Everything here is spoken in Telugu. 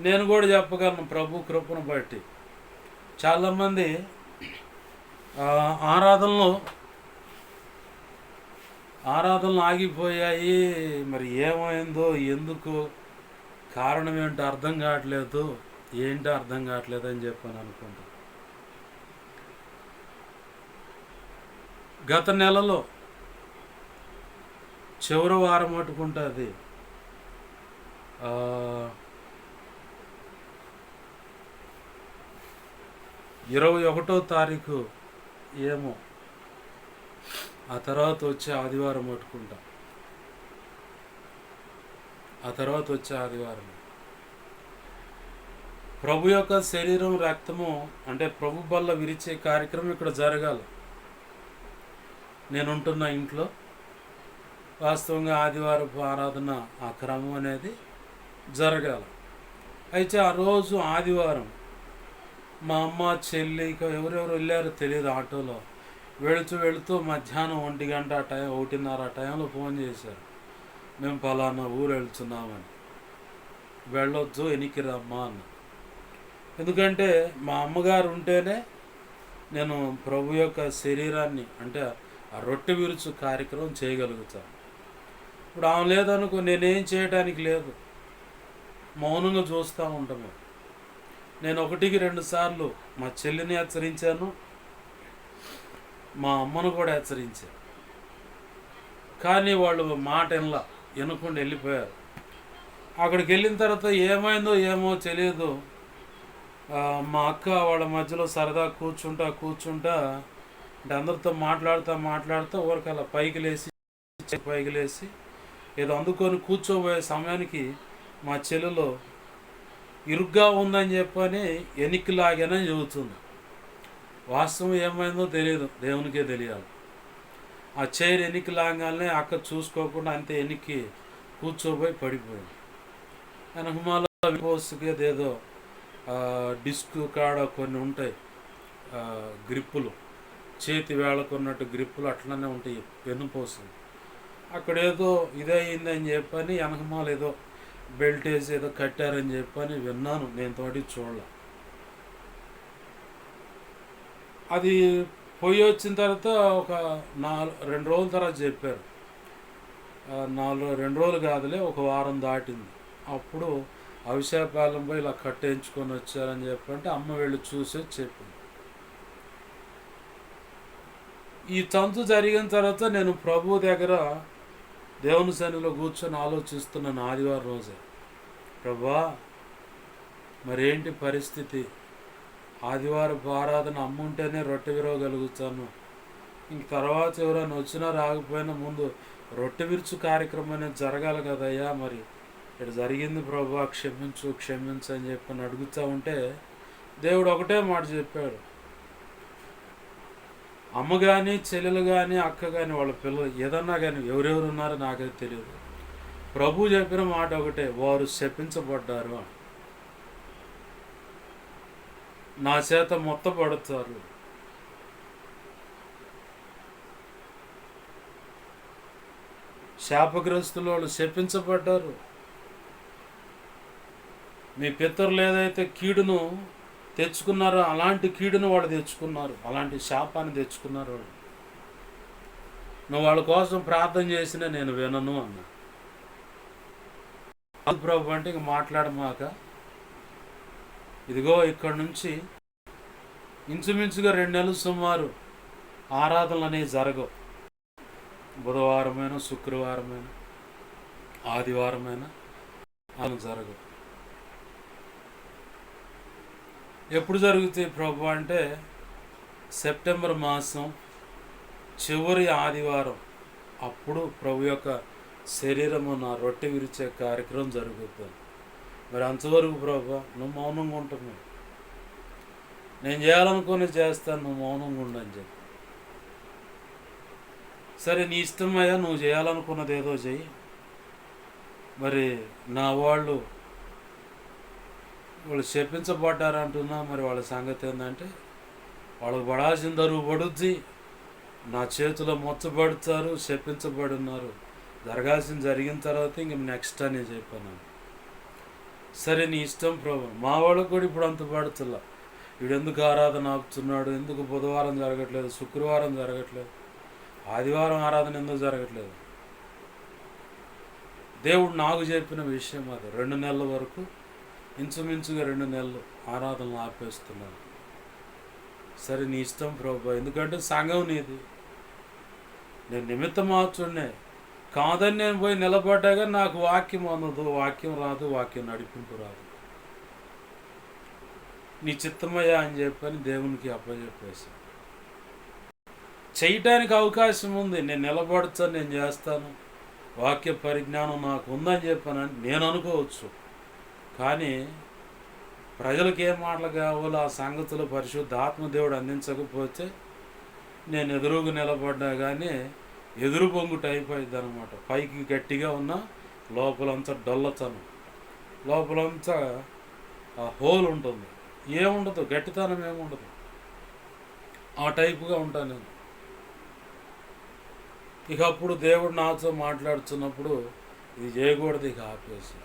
నేను కూడా చెప్పగలను ప్రభు కృపను బట్టి. చాలామంది ఆరాధనలు ఆగిపోయాయి. మరి ఏమైందో, ఎందుకు, కారణం ఏంటో అర్థం కావట్లేదు, అని చెప్పని అనుకుంటా. గత నెలలో చివరి వారం మట్టుకుంటుంది 21వ తారీఖు ఏమో, ఆ తర్వాత వచ్చే ఆదివారం పట్టుకుంటా. ప్రభు యొక్క శరీరం రక్తము అంటే ప్రభు బల్ల విరిచే కార్యక్రమం ఇక్కడ జరగాలి. నేనుంటున్న ఇంట్లో వాస్తవంగా ఆదివారపు ఆరాధన ఆ క్రమం అనేది జరగాలి. అయితే ఆ రోజు ఆదివారం మా అమ్మ, చెల్లి, ఇక ఎవరెవరు వెళ్ళారో తెలియదు, ఆటోలో వెళుతూ మధ్యాహ్నం 1 గంట ఆ టైం, 1:30 ఆ టైంలో ఫోన్ చేశారు, మేము పలానా ఊరు వెళ్తున్నామని, వెళ్ళొద్దు, ఎనికి రమ్మా అన్న. ఎందుకంటే మా అమ్మగారు ఉంటేనే నేను ప్రభు యొక్క శరీరాన్ని అంటే ఆ రొట్టె విరుచు కార్యక్రమం చేయగలుగుతాను. ఇప్పుడు ఆమె లేదనుకో, నేనేం చేయడానికి లేదు, మౌనంగా చూస్తూ ఉంటాము. నేను 1-2 సార్లు మా చెల్లిని హెచ్చరించాను, మా అమ్మను కూడా హెచ్చరించాను. కానీ వాళ్ళు మాట వినకుండా వెళ్ళిపోయారు. అక్కడికి వెళ్ళిన తర్వాత ఏమైందో ఏమో తెలియదు, మా అక్క వాళ్ళ మధ్యలో సరదా కూర్చుంటా అంటే అందరితో మాట్లాడుతూ ఊరికి అలా పైకి లేసి ఏదో అందుకొని కూర్చోబోయే సమయానికి మా చెల్లెలో ఇరుగ్గా ఉందని చెప్పని ఎనిక్కి లాగానని చెబుతుంది. వాస్తవం ఏమైందో తెలియదు, దేవునికే తెలియాలి. ఆ చైర్ ఎనిక్కి లాగానే అక్క చూసుకోకుండా అంతే ఎనిక్కి కూర్చోబోయి పడిపోయింది. వెనకమాల పోస్ట్కి ఏదో డిస్క్ కాడ కొన్ని ఉంటాయి గ్రిప్పులు, చేతి వేళకున్నట్టు గ్రిప్పులు అట్లనే ఉంటాయి వెన్నుపోస్తుంది. అక్కడేదో ఇదయిందని చెప్పని వెనకమాల ఏదో బెల్ట్ వేసి ఏదో కట్టారని చెప్పని విన్నాను, నేను తోటి చూడలే. అది పోయి వచ్చిన తర్వాత ఒక 2 రోజుల తర్వాత చెప్పారు, 2 రోజులు కాదులే, ఒక వారం దాటింది. అప్పుడు అవిశాపాలెం పోయి ఇలా కట్టేయించుకొని వచ్చారని చెప్పంటే అమ్మ వెళ్ళి చూసి చెప్పింది. ఈ తంతు జరిగిన తర్వాత నేను ప్రభు దగ్గర దేవుని సన్నిధిలో కూర్చొని ఆలోచిస్తున్నాను ఆదివారం రోజే, ప్రభా మరేంటి పరిస్థితి, ఆదివారపు ఆరాధన అమ్ముంటేనే రొట్టె విరవగలుగుతాను, ఇంక తర్వాత ఎవరైనా వచ్చినా రాకపోయినా ముందు రొట్టె విరుచు కార్యక్రమం అనేది జరగాలి కదయ్యా, మరి ఇక్కడ జరిగింది ప్రభా, క్షమించు అని చెప్పని అడుగుతూ ఉంటే దేవుడు ఒకటే మాట చెప్పాడు, అమ్మ కానీ, చెల్లెలు కానీ, అక్క కానీ, వాళ్ళ పిల్లలు ఏదన్నా కానీ ఎవరెవరు ఉన్నారో నాకైతే తెలియదు, ప్రభు చెప్పిన మాట ఒకటే, వారు శపించబడ్డారు, నా చేత మొత్తపడతారు. శాపగ్రస్తులు వాళ్ళు శపించబడ్డారు. మీ పితరులు ఏదైతే కీడును తెచ్చుకున్నారో అలాంటి కీడును వాళ్ళు తెచ్చుకున్నారు, అలాంటి శాపాన్ని తెచ్చుకున్నారు వాళ్ళు. నువ్వు వాళ్ళ కోసం ప్రార్థన చేసినా నేను వినను అన్నా. ప్రభు అంటే ఇంక మాట్లాడమాక, ఇదిగో ఇక్కడ నుంచి ఇంచుమించుగా 2 నెలలు సుమారు ఆరాధనలు అనేవి జరగవు. బుధవారమైనా, శుక్రవారమైనా, ఆదివారమైనా అలా జరగవు. ఎప్పుడు జరుగుతాయి ప్రభు అంటే సెప్టెంబర్ మాసం చివరి ఆదివారం, అప్పుడు ప్రభు యొక్క శరీరము నా రొట్టె విరిచే కార్యక్రమం జరుగుతుంది. మరి అంతవరకు ప్రభు నువ్వు మౌనంగా ఉంటున్నావు, నేను చేయాలనుకుని చేస్తాను, నువ్వు మౌనంగా ఉండని చెప్పి. సరే నీ ఇష్టమయ్యా, నువ్వు చేయాలనుకున్నది ఏదో చెయ్యి. మరి నా వాళ్ళు శపించబడ్డారంటున్నా, మరి వాళ్ళ సంగతి ఏంటంటే వాళ్ళకు పడాల్సిన దరువు పడుద్ది, నా చేతిలో మొచ్చబడతారు, శపించబడి ఉన్నారు, జరగాల్సింది జరిగిన తర్వాత ఇంక నెక్స్ట్ అని చెప్పాను. సరే నీ ఇష్టం ప్రభు. మా వాళ్ళకు కూడా ఇప్పుడు అంత పడుతుల్లా. వీడు ఎందుకు ఆరాధన ఆపుతున్నాడు, ఎందుకు బుధవారం జరగట్లేదు, శుక్రవారం జరగట్లేదు, ఆదివారం ఆరాధన ఎందుకు జరగట్లేదు? దేవుడు నాకు చెప్పిన విషయం అది. 2 నెలల వరకు, ఇంచుమించుగా 2 నెలలు ఆరాధనలు ఆపేస్తున్నాను. సరే నీ ఇష్టం ప్రభు, ఎందుకంటే సంఘం నీది, నేను నిమిత్త మాత్రుడినే. కాదని నేను పోయి నిలబడ్డాగా నాకు వాక్యం అందదు, వాక్యం రాదు, వాక్యం నడిపింపు రాదు. నీ చిత్తమయ్యా అని చెప్పని దేవునికి అప్పచెప్పేసి చేయటానికి అవకాశం ఉంది. నేను నిలబడతాను, నేను చేస్తాను, వాక్య పరిజ్ఞానం నాకు ఉందని చెప్పానని నేను అనుకోవచ్చు. కానీ ప్రజలకు ఏ మాటలు కావాలో ఆ సంగతులు పరిశుద్ధాత్మదేవుడు అందించకపోతే నేను ఎదురుగా నిలబడ్డా కానీ ఎదురు పొంగుట అయిపోయింది అనమాట. పైకి గట్టిగా ఉన్న లోపలంతా డొల్లతనం, లోపలంతా హోల్ ఉంటుంది, ఏముండదు, గట్టితనం ఏముండదు. ఆ టైపుగా ఉంటాను నేను. ఇక అప్పుడు దేవుడు నాతో మాట్లాడుతున్నప్పుడు ఇది చేయకూడదు, ఇక ఆపేసి